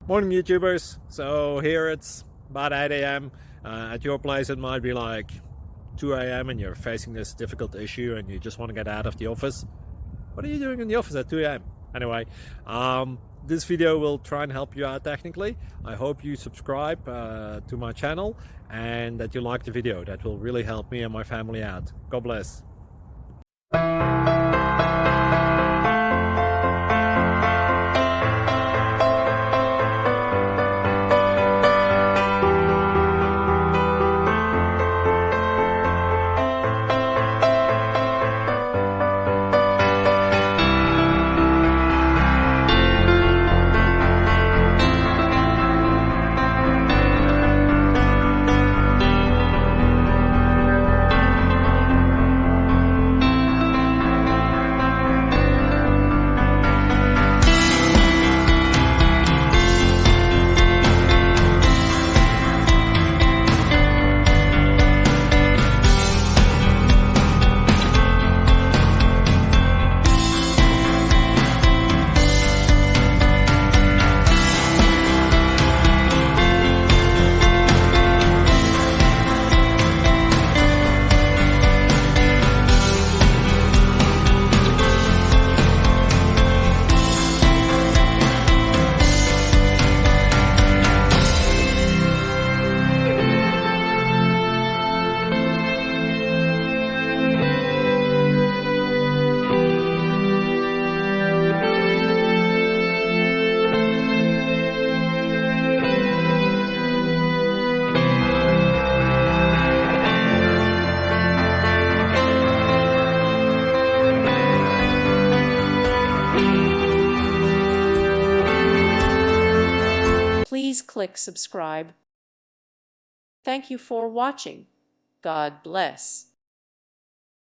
Morning YouTubers. So here it's about 8 a.m. At your place it might be like 2 a.m. and you're facing this difficult issue and you just want to get out of the office. What are you doing in the office at 2 a.m.? Anyway, this video will try and help you out technically. I hope you subscribe to my channel and that you like the video. That will really help me and my family out. God bless. Please click subscribe. Thank you for watching. God bless.